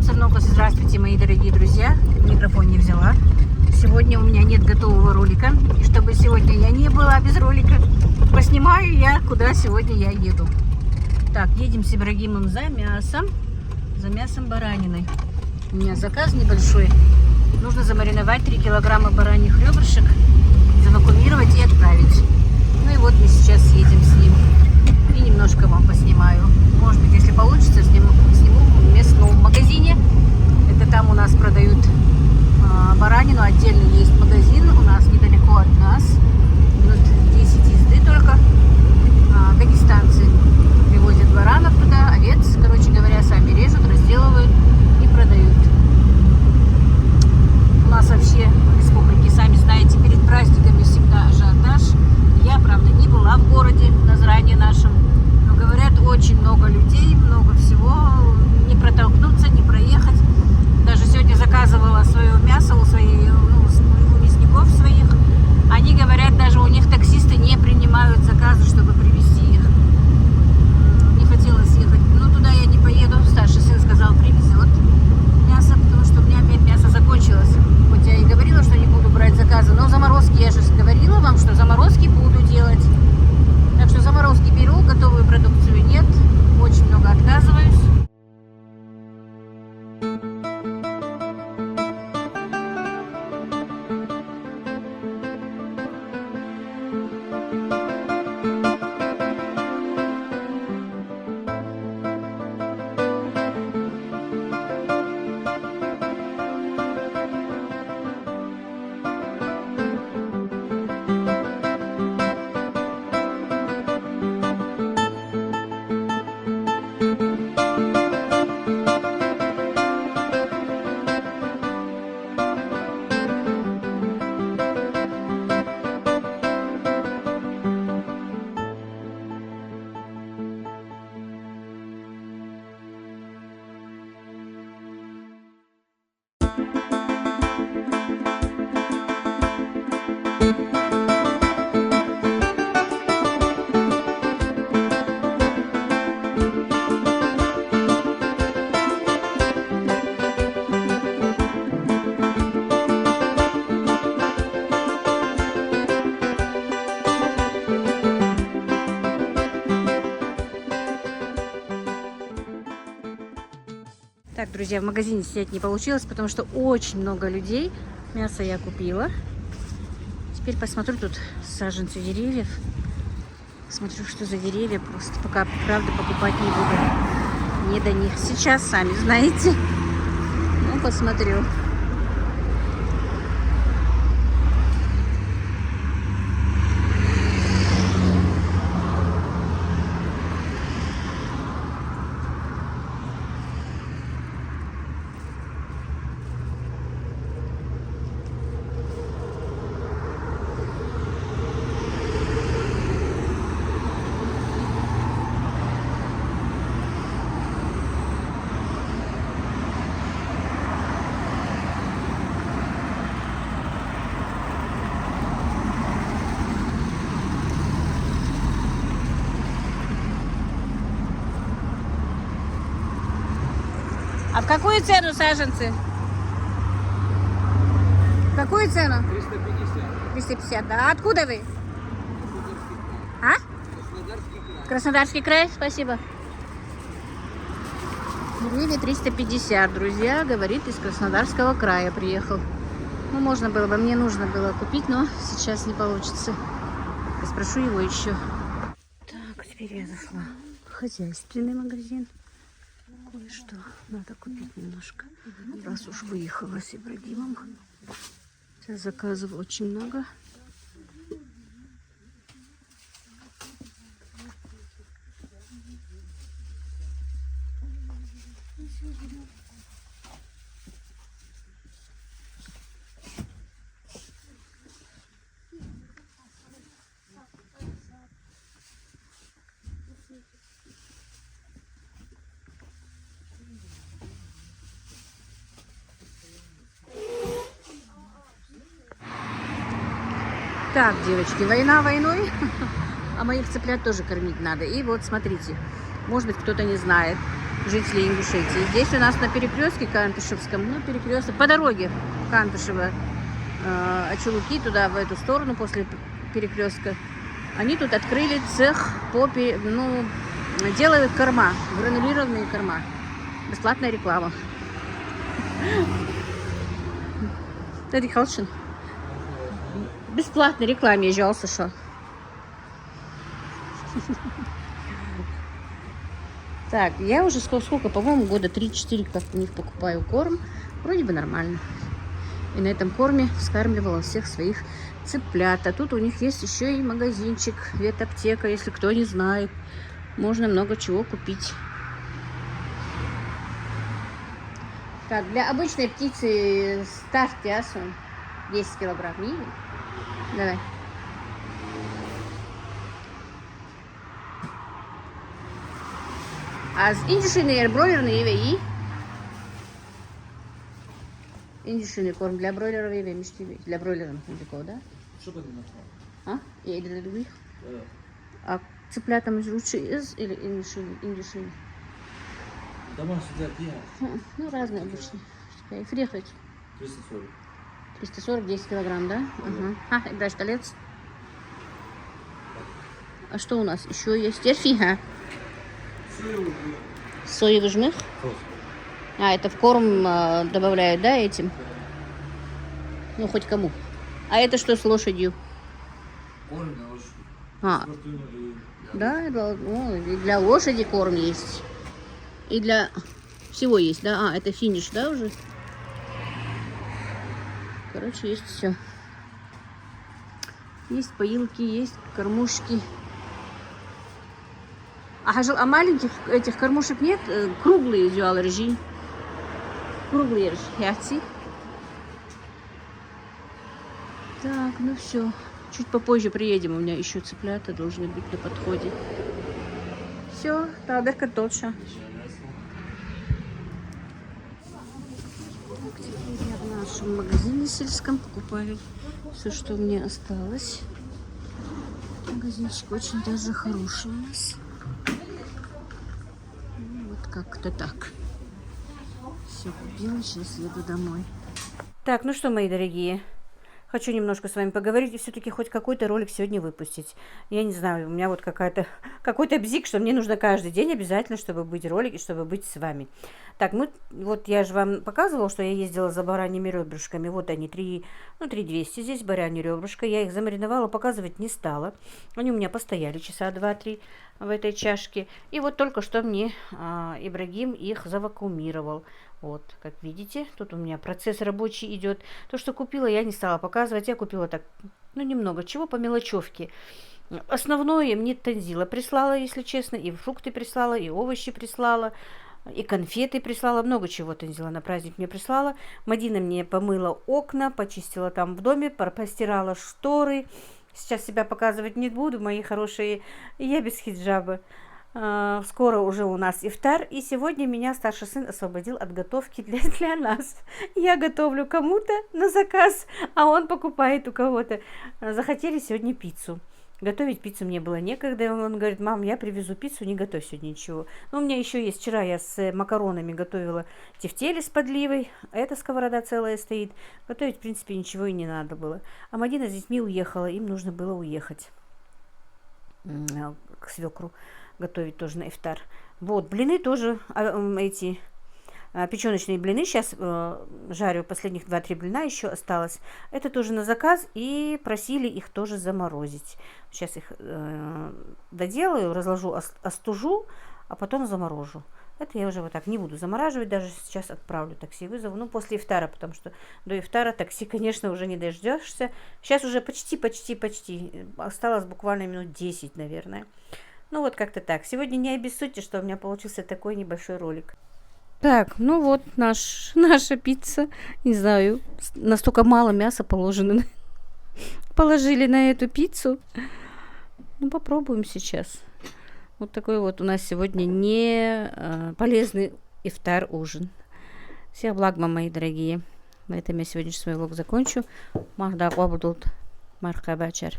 Цернокос. Здравствуйте, мои дорогие друзья. Микрофон не взяла. Сегодня у меня нет готового ролика. И чтобы сегодня я не была без ролика, поснимаю я, куда сегодня я еду. Так, едем с Ибрагимом за мясом бараниной. У меня заказ небольшой. Нужно замариновать 3 килограмма бараньих ребрышек, завакуумировать и отправить. Ну и вот мы сейчас едем с ним. И немножко вам поснимаю. Может быть, если получится, сниму в местном магазине. Это там у нас продают баранину. Отдельно есть магазин. У нас недалеко от нас. Минут 10 езды только. Дагестанцы привозят баранов туда, овец. Короче говоря, сами режут, разделывают и продают. У нас вообще в республике, сами знаете, перед праздниками всегда ажиотаж. Я, правда, не была в городе Назране нашем. Но говорят, очень много людей, много всего. Не протолкнуться, не проехать. Даже сегодня заказывала свое мясо у мясников своих. Они говорят, даже у них таксисты не принимают заказы, чтобы привезти их. Не хотелось ехать. Ну, туда я не поеду. Старший сын сказал, привезет мясо, потому что у меня опять мясо закончилось. Хоть я и говорила, что не буду брать заказы, но заморозки, я же говорила вам, что заморозки буду делать. Так что заморозки беру, готовую продукцию нет. Очень много отказываюсь. Так, друзья, в магазине сидеть не получилось, потому что очень много людей. Мясо я купила. Теперь посмотрю тут саженцы деревьев. Смотрю, что за деревья. Просто пока, правда, покупать не буду. Не до них. Сейчас, сами знаете. Ну, посмотрю. А в какую цену саженцы? В какую цену? 350. 350, да. А откуда вы? А? Краснодарский край, спасибо. Деревья 350, друзья, говорит, из Краснодарского края приехал. Ну, можно было бы, мне нужно было купить, но сейчас не получится. Я спрошу его еще. Так, теперь я зашла в хозяйственный магазин. Кое-что надо купить немножко, раз уж выехала с Ибрагимом. Сейчас заказов очень много. Так, девочки, война войной, а моих цыплят тоже кормить надо. И вот смотрите, может быть, кто-то не знает. жителей Ингушетии. Здесь у нас на перекрестке Кантышевском, ну, перекресток, по дороге Кантышева, Очелуки, туда, в эту сторону, после перекрестка, они тут открыли цех по, ну, делают корма, гранулированные корма. Бесплатная реклама. Это Халшин. Бесплатной рекламе езжался, что. Так, я уже сколько, по-моему, года 3-4 как у них покупаю корм. Вроде бы нормально. И на этом корме вскармливала всех своих цыплят. А тут у них есть еще и магазинчик, ветаптека, если кто не знает. Можно много чего купить. Так, для обычной птицы старт ясу 10 килограмм. Видели? Давай. А индюшиный бройлерный ивей? Индюшиный корм для бройлеров ивей, мечты для бройлеров индюков, да? Что это на самом? А? И для других? Да. А цыплятам лучше из или индюшиный? Домашний для Ну, разные обычные. И фрехать. 340. 340, 10 килограмм, да? Ага. А, и брать колец. А что у нас еще есть? Терфига. Соевый жмых? А, это в корм добавляют, да, этим? Ну, хоть кому. А это что с лошадью? Корм для лошади. А, да, и для лошади корм есть. И для всего есть, да? А, это финиш, да, уже? Короче, есть все. Есть поилки, есть кормушки. А маленьких этих кормушек нет? Круглые зюалрежи. Круглые ржи. Так, ну все. Чуть попозже приедем. У меня еще цыплята должны быть на подходе. Все, таберка точно. Теперь я в нашем магазине сельском покупаю все, что мне осталось. Магазинчик очень даже хороший у нас. Вот как-то так. Все купила, сейчас еду домой. Так, ну что, мои дорогие, хочу немножко с вами поговорить и все-таки хоть какой-то ролик сегодня выпустить. Я не знаю, у меня вот какой-то бзик, что мне нужно каждый день обязательно, чтобы быть ролики, чтобы быть с вами. Так, вот я же вам показывала, что я ездила за бараньими ребрышками. Вот они, 3200 здесь бараньи ребрышка. Я их замариновала, показывать не стала. Они у меня постояли часа 2-3 в этой чашке. И вот только что мне Ибрагим их завакуумировал. Вот, как видите, тут у меня процесс рабочий идет. То, что купила, я не стала показывать. Я купила так, ну, немного чего по мелочевке. Основное мне Танзила прислала, если честно. И фрукты прислала, и овощи прислала. И конфеты прислала, много чего Танзила на праздник мне прислала. Мадина мне помыла окна, почистила там в доме, постирала шторы. Сейчас себя показывать не буду, мои хорошие, я без хиджаба. Скоро уже у нас ифтар, и сегодня меня старший сын освободил от готовки для нас. Я готовлю кому-то на заказ, а он покупает у кого-то. Захотели сегодня пиццу. Готовить пиццу мне было некогда. Он говорит: мам, я привезу пиццу, не готовь сегодня ничего. Но у меня еще есть, вчера я с макаронами готовила тефтели с подливой. Эта сковорода целая стоит. Готовить, в принципе, ничего и не надо было. А Мадина с детьми уехала, им нужно было уехать к свекру. Готовить тоже на ифтар. Вот, блины тоже, эти печеночные блины. Сейчас жарю, последних 2-3 блина еще осталось. Это тоже на заказ, и просили их тоже заморозить. Сейчас их доделаю, разложу, остужу, а потом заморожу. Это я уже вот так не буду замораживать, даже сейчас отправлю такси, вызову. Ну, после ифтара, потому что до ифтара такси, конечно, уже не дождешься. Сейчас уже почти. Осталось буквально минут 10, наверное. Ну, вот как-то так. Сегодня не обессудьте, что у меня получился такой небольшой ролик. Так, ну вот наша пицца. Не знаю, настолько мало мяса положили на эту пиццу. Ну, попробуем сейчас. Вот такой вот у нас сегодня не полезный ифтар-ужин. Всех благ вам, мои дорогие. На этом я сегодняшний свой влог закончу. Махда Квабудут Мархабачар.